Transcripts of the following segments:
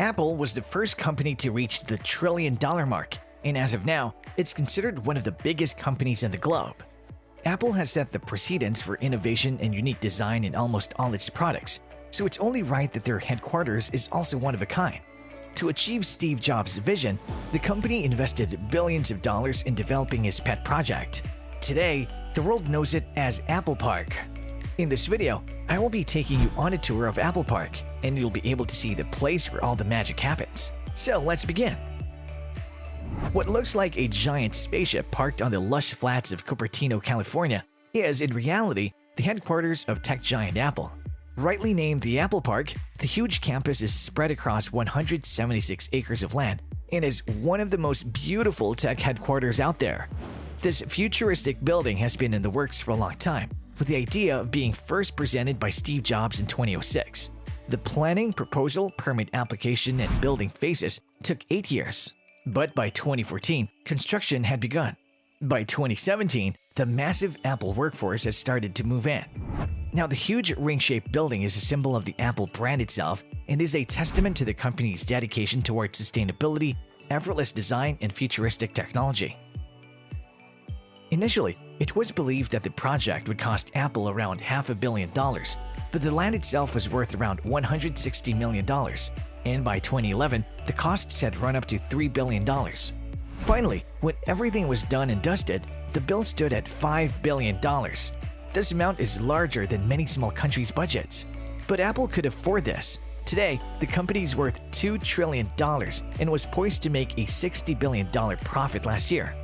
Apple was the first company to reach the trillion-dollar mark, and as of now, it's considered one of the biggest companies in the globe. Apple has set the precedence for innovation and unique design in almost all its products, so it's only right that their headquarters is also one of a kind. To achieve Steve Jobs' vision, the company invested billions of dollars in developing his pet project. Today, the world knows it as Apple Park. In this video, I will be taking you on a tour of Apple Park, and you'll be able to see the place where all the magic happens. So let's begin. What looks like a giant spaceship parked on the lush flats of Cupertino, California, is in reality the headquarters of tech giant Apple. Rightly named the Apple Park, the huge campus is spread across 176 acres of land and is one of the most beautiful tech headquarters out there. This futuristic building has been in the works for a long time, with the idea of being first presented by Steve Jobs in 2006. The planning, proposal, permit application, and building phases took 8 years. But by 2014, construction had begun. By 2017, the massive Apple workforce has started to move in. Now, the huge ring-shaped building is a symbol of the Apple brand itself and is a testament to the company's dedication towards sustainability, effortless design, and futuristic technology. Initially, it was believed that the project would cost Apple around $500 million, but the land itself was worth around $160 million, and by 2011, the costs had run up to $3 billion. Finally, when everything was done and dusted, the bill stood at $5 billion. This amount is larger than many small countries' budgets. But Apple could afford this. Today, the company is worth $2 trillion and was poised to make a $60 billion profit last year.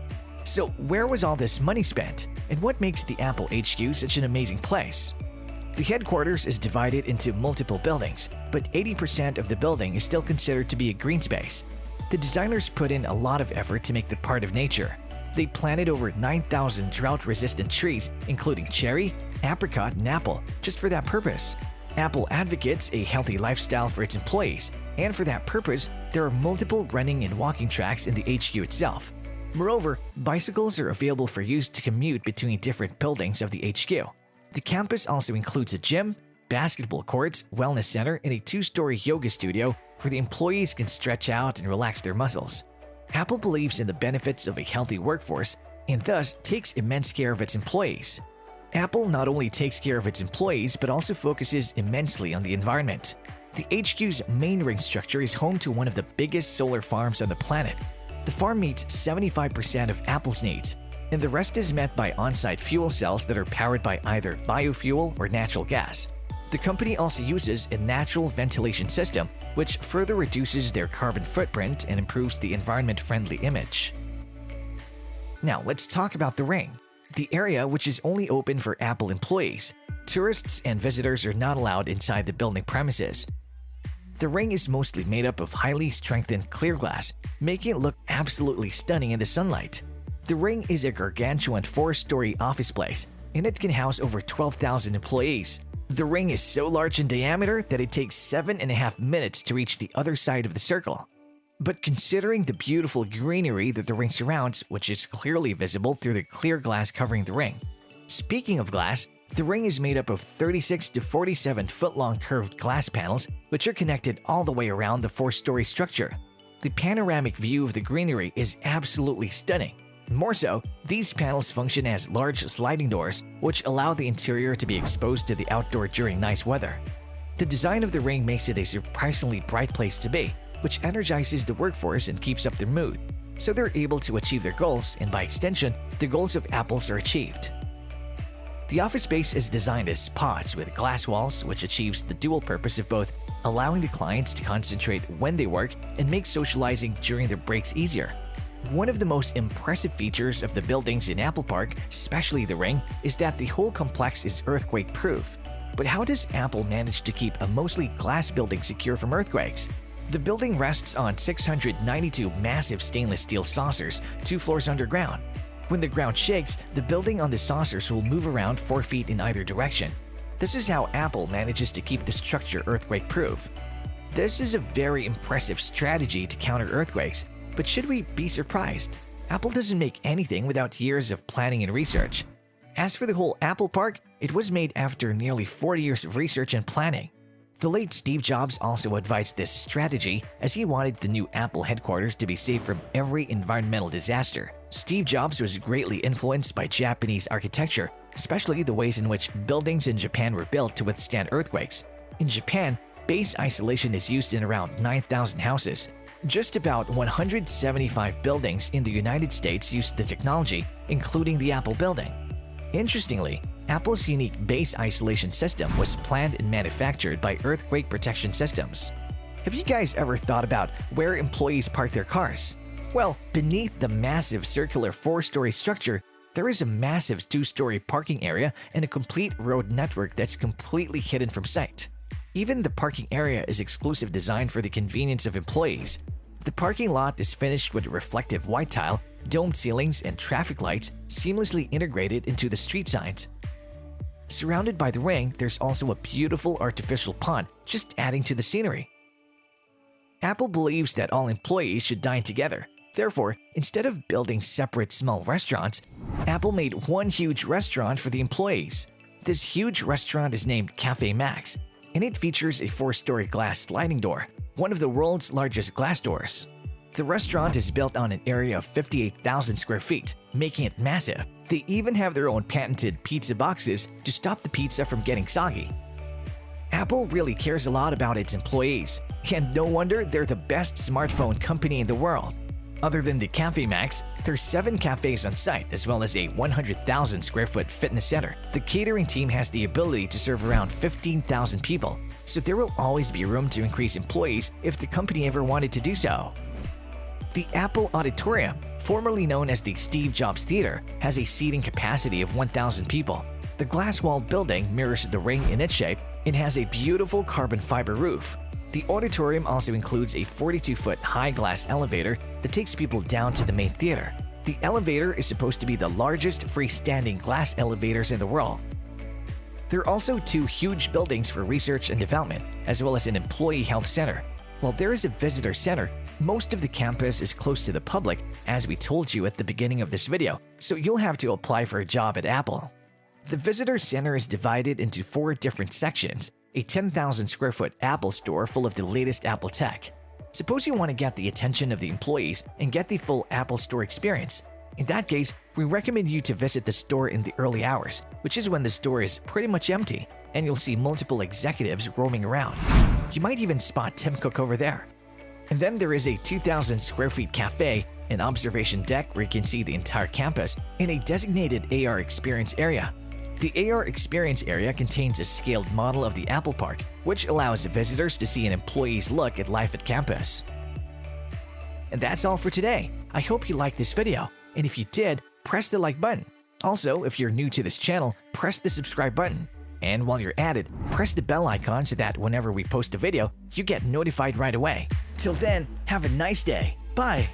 So where was all this money spent, and what makes the Apple HQ such an amazing place? The headquarters is divided into multiple buildings, but 80% of the building is still considered to be a green space. The designers put in a lot of effort to make the part of nature. They planted over 9,000 drought-resistant trees, including cherry, apricot, and apple, just for that purpose. Apple advocates a healthy lifestyle for its employees, and for that purpose, there are multiple running and walking tracks in the HQ itself. Moreover, bicycles are available for use to commute between different buildings of the HQ. The campus also includes a gym, basketball courts, wellness center, and a 2-story yoga studio where the employees can stretch out and relax their muscles. Apple believes in the benefits of a healthy workforce and thus takes immense care of its employees. Apple not only takes care of its employees but also focuses immensely on the environment. The HQ's main ring structure is home to one of the biggest solar farms on the planet. The farm meets 75% of Apple's needs, and the rest is met by on-site fuel cells that are powered by either biofuel or natural gas. The company also uses a natural ventilation system, which further reduces their carbon footprint and improves the environment-friendly image. Now let's talk about the Ring, the area which is only open for Apple employees. Tourists and visitors are not allowed inside the building premises. The Ring is mostly made up of highly strengthened clear glass, making it look absolutely stunning in the sunlight. The Ring is a gargantuan 4-story office place, and it can house over 12,000 employees. The Ring is so large in diameter that it takes 7.5 minutes to reach the other side of the circle. But considering the beautiful greenery that the Ring surrounds, which is clearly visible through the clear glass covering the Ring. Speaking of glass, the Ring is made up of 36 to 47 foot-long curved glass panels, which are connected all the way around the 4-story structure. The panoramic view of the greenery is absolutely stunning. More so, these panels function as large sliding doors, which allow the interior to be exposed to the outdoor during nice weather. The design of the Ring makes it a surprisingly bright place to be, which energizes the workforce and keeps up their mood, so they're able to achieve their goals, and by extension, the goals of Apple's are achieved. The office space is designed as pods with glass walls, which achieves the dual purpose of both allowing the clients to concentrate when they work and make socializing during their breaks easier. One of the most impressive features of the buildings in Apple Park, especially the Ring, is that the whole complex is earthquake-proof. But how does Apple manage to keep a mostly glass building secure from earthquakes? The building rests on 692 massive stainless steel saucers, 2 floors underground. When the ground shakes, the building on the saucers will move around 4 feet in either direction. This is how Apple manages to keep the structure earthquake-proof. This is a very impressive strategy to counter earthquakes, but should we be surprised? Apple doesn't make anything without years of planning and research. As for the whole Apple Park, it was made after nearly 40 years of research and planning. The late Steve Jobs also advised this strategy as he wanted the new Apple headquarters to be safe from every environmental disaster. Steve Jobs was greatly influenced by Japanese architecture, especially the ways in which buildings in Japan were built to withstand earthquakes. In Japan, base isolation is used in around 9,000 houses. Just about 175 buildings in the United States use the technology, including the Apple building. Interestingly, Apple's unique base isolation system was planned and manufactured by Earthquake Protection Systems. Have you guys ever thought about where employees park their cars? Well, beneath the massive circular 4-story structure, there is a massive 2-story parking area and a complete road network that's completely hidden from sight. Even the parking area is exclusive design for the convenience of employees. The parking lot is finished with reflective white tile, domed ceilings, and traffic lights seamlessly integrated into the street signs. Surrounded by the ring, there's also a beautiful artificial pond, just adding to the scenery. Apple believes that all employees should dine together. Therefore, instead of building separate small restaurants, Apple made one huge restaurant for the employees. This huge restaurant is named Café Max, and it features a 4-story glass sliding door, one of the world's largest glass doors. The restaurant is built on an area of 58,000 square feet, making it massive. They even have their own patented pizza boxes to stop the pizza from getting soggy. Apple really cares a lot about its employees, and no wonder they're the best smartphone company in the world. Other than the Café Max, there's 7 cafes on site as well as a 100,000 square foot fitness center. The catering team has the ability to serve around 15,000 people, so there will always be room to increase employees if the company ever wanted to do so. The Apple Auditorium, formerly known as the Steve Jobs Theater, has a seating capacity of 1,000 people. The glass-walled building mirrors the ring in its shape and has a beautiful carbon fiber roof. The auditorium also includes a 42-foot high glass elevator that takes people down to the main theater. The elevator is supposed to be the largest freestanding glass elevators in the world. There are also 2 huge buildings for research and development, as well as an employee health center. While there is a visitor center, most of the campus is close to the public, as we told you at the beginning of this video, so you'll have to apply for a job at Apple. The visitor center is divided into 4 different sections, a 10,000 square foot Apple store full of the latest Apple tech. Suppose you want to get the attention of the employees and get the full Apple Store experience. In that case, we recommend you to visit the store in the early hours, which is when the store is pretty much empty, and you'll see multiple executives roaming around. You might even spot Tim Cook over there. And then there is a 2,000 square feet cafe, an observation deck where you can see the entire campus, and a designated AR experience area. The AR experience area contains a scaled model of the Apple Park, which allows visitors to see an employee's look at life at campus. And that's all for today. I hope you liked this video, and if you did, press the like button. Also, if you're new to this channel, press the subscribe button. And while you're at it, press the bell icon so that whenever we post a video, you get notified right away. Till then, have a nice day. Bye!